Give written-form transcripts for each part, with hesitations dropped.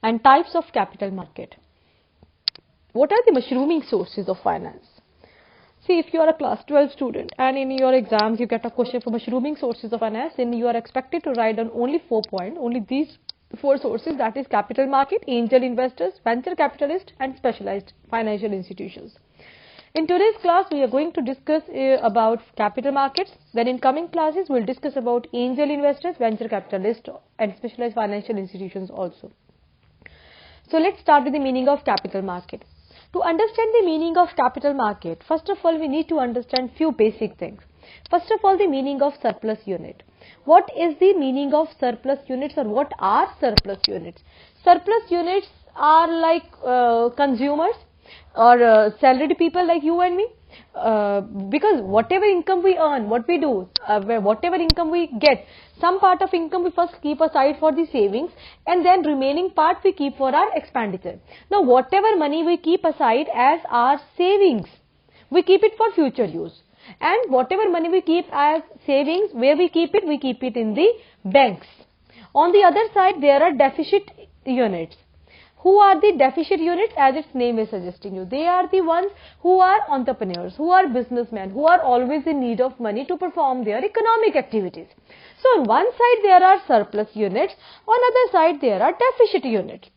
and types of capital market. What are the mushrooming sources of finance? See, if you are a class 12 student and in your exams you get a question for mushrooming sources of finance, then you are expected to write down only 4 points, only these 4 sources, that is capital market, angel investors, venture capitalists and specialized financial institutions. In today's class, we are going to discuss about capital markets. Then in coming classes, we will discuss about angel investors, venture capitalists and specialized financial institutions also. So let's start with the meaning of capital market. To understand the meaning of capital market, first of all, we need to understand few basic things. First of all, the meaning of surplus unit. What is the meaning of surplus units, or what are surplus units? Surplus units are like consumers or salaried people like you and me, because whatever income we earn, what we do, whatever income we get, some part of income we first keep aside for the savings, and then remaining part we keep for our expenditure. Now whatever money we keep aside as our savings, we keep it for future use, and whatever money we keep as savings, where we keep it? We keep it in the banks. On the other side, there are deficit units. Who are the deficit units? As its name is suggesting you, they are the ones who are entrepreneurs, who are businessmen, who are always in need of money to perform their economic activities. So on one side there are surplus units, on other side there are deficit units.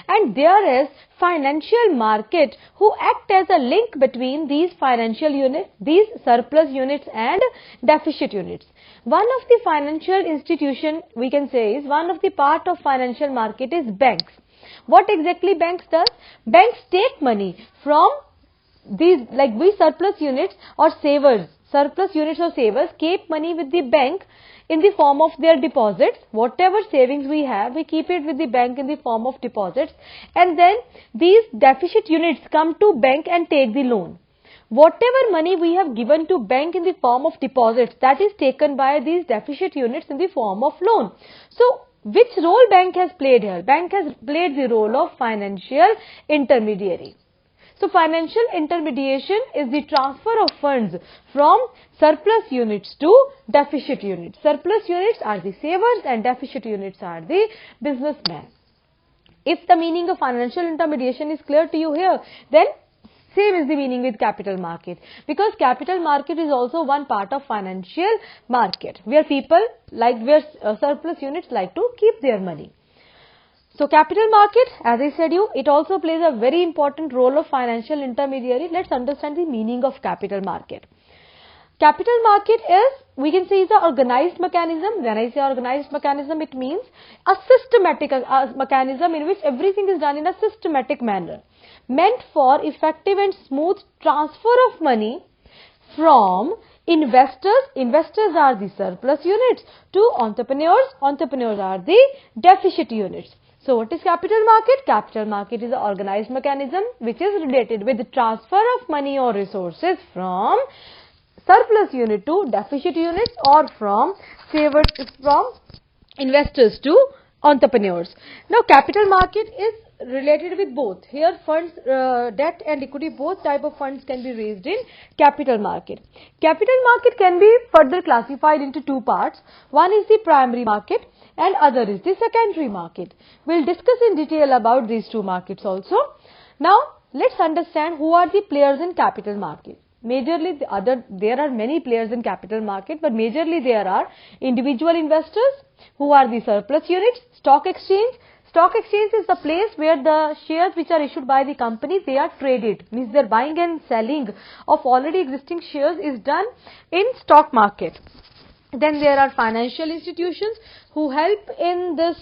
And there is financial market who act as a link between these financial units, these surplus units and deficit units. One of the financial institution, we can say, is one of the part of financial market is banks. What exactly banks does? Banks take money from these, like we surplus units or savers, surplus units or savers keep money with the bank in the form of their deposits. Whatever savings we have, we keep it with the bank in the form of deposits, and then these deficit units come to bank and take the loan. Whatever money we have given to bank in the form of deposits, that is taken by these deficit units in the form of loan. So which role bank has played here? Bank has played the role of financial intermediary. So financial intermediation is the transfer of funds from surplus units to deficit units. Surplus units are the savers and deficit units are the businessmen. If the meaning of financial intermediation is clear to you here, then same is the meaning with capital market, because capital market is also one part of financial market where people like, where surplus units like to keep their money. So capital market, as I said you, it also plays a very important role of financial intermediary. Let's understand the meaning of capital market. Capital market is, we can say, is an organized mechanism. When I say organized mechanism, it means a systematic mechanism in which everything is done in a systematic manner, meant for effective and smooth transfer of money from investors. Investors are the surplus units, to entrepreneurs. Entrepreneurs are the deficit units. So what is capital market? Capital market is an organized mechanism which is related with the transfer of money or resources from surplus unit to deficit units, or from savers, from investors to entrepreneurs. Now capital market is related with both. Here funds, debt and equity, both type of funds can be raised in capital market. Capital market can be further classified into two parts. One is the primary market and other is the secondary market. We'll discuss in detail about these two markets also. Now let's understand who are the players in capital market. Majorly there are many players in capital market, but majorly there are individual investors who are the surplus units, stock exchange. Stock exchange is the place where the shares which are issued by the company, they are traded, means their buying and selling of already existing shares is done in stock market. Then there are financial institutions who help in this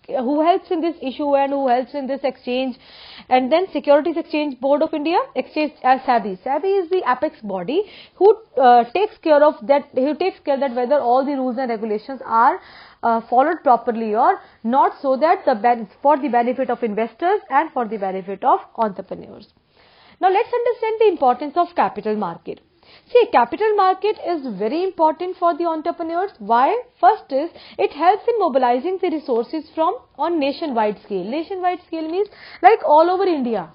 who helps in this issue and who helps in this exchange. And then Securities Exchange Board of India, exchange as SEBI. SEBI is the apex body who takes care of that, who takes care that whether all the rules and regulations are followed properly or not, so that for the benefit of investors and for the benefit of entrepreneurs. Now let's understand the importance of capital market. See, capital market is very important for the entrepreneurs. Why? First is, it helps in mobilizing the resources from on nationwide scale. Nationwide scale means like all over India.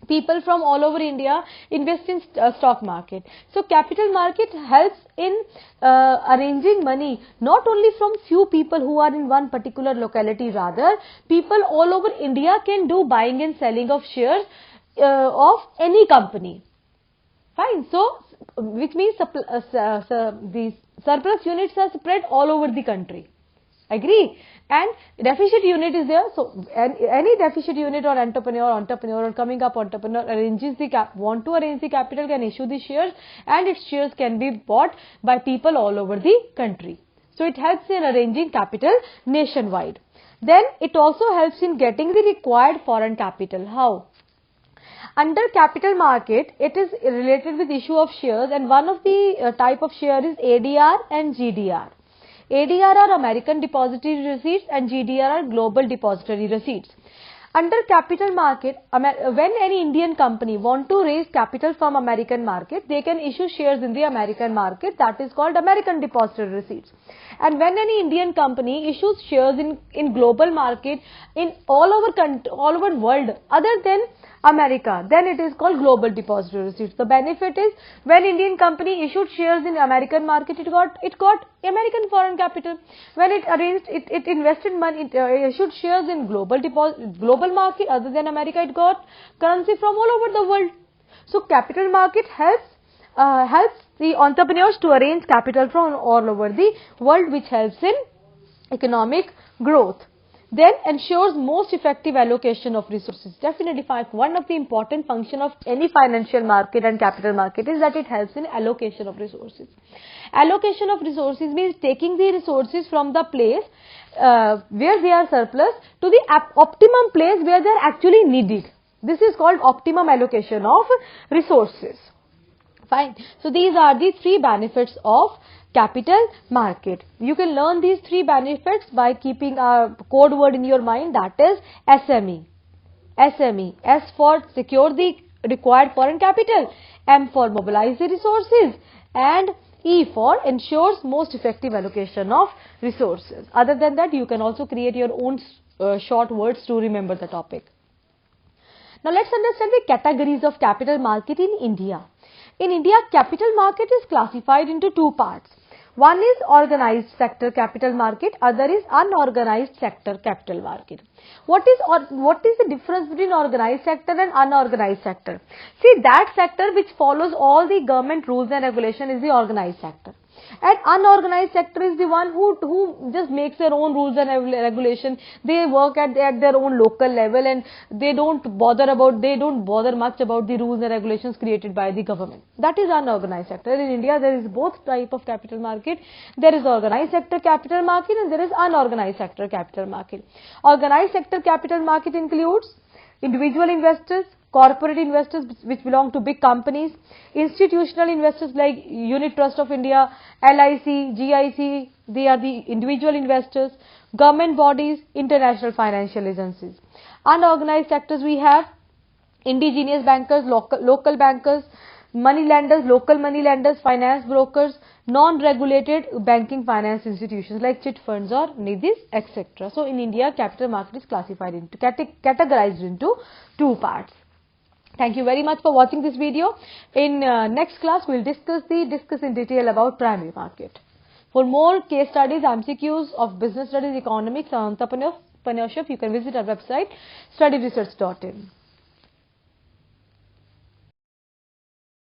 People from all over India invest in stock market. So capital market helps in arranging money not only from few people who are in one particular locality, rather people all over India can do buying and selling of shares of any company. Fine. So which means the surplus units are spread all over the country. Agree? And deficit unit is there. So any deficit unit or entrepreneur or coming up entrepreneur arranges the want to arrange the capital, can issue the shares, and its shares can be bought by people all over the country. So it helps in arranging capital nationwide. Then it also helps in getting the required foreign capital. How? Under capital market, it is related with issue of shares, and one of the type of share is ADR and GDR. ADR are American Depository Receipts and GDR are Global Depository Receipts. Under capital market, when any Indian company want to raise capital from American market, they can issue shares in the American market, that is called American Depository Receipts. And when any Indian company issues shares in global market in all over world other than America, then it is called Global Depository Receipts. The benefit is when Indian company issued shares in American market, it got American foreign capital. When it invested money, it issued shares in global market other than America, it got currency from all over the world. So capital market helps the entrepreneurs to arrange capital from all over the world, which helps in economic growth. Then ensures most effective allocation of resources. Definitely one of the important function of any financial market and capital market is that it helps in allocation of resources. Allocation of resources means taking the resources from the place where they are surplus to the optimum place where they are actually needed. This is called optimum allocation of resources. Fine. So these are the three benefits of capital market. You can learn these three benefits by keeping a code word in your mind, that is SME. SME. S for secure the required foreign capital, M for mobilize the resources, and E for ensures most effective allocation of resources. Other than that, you can also create your own short words to remember the topic. Now let's understand the categories of capital market in India. In India, capital market is classified into two parts. One is organized sector capital market, other is unorganized sector capital market. What is the difference between organized sector and unorganized sector? See, that sector which follows all the government rules and regulation is the organized sector. And unorganized sector is the one who just makes their own rules and regulation. They work at their own local level, and they don't bother much about the rules and regulations created by the government. That is unorganized sector. In India, there is both type of capital market. There is organized sector capital market and there is unorganized sector capital market. Organized sector capital market includes individual investors, corporate investors which belong to big companies, institutional investors like Unit Trust of India, LIC, GIC, they are the individual investors, government bodies, international financial agencies. Unorganized sectors we have indigenous bankers, local bankers, money lenders, local money lenders, finance brokers, non-regulated banking finance institutions like chit funds or nidhis, etc. So in India, capital market is classified into categorized into two parts. Thank you very much for watching this video. In next class, we will discuss in detail about primary market. For more case studies, MCQs of business studies, economics and entrepreneurship, you can visit our website studyresearch.in.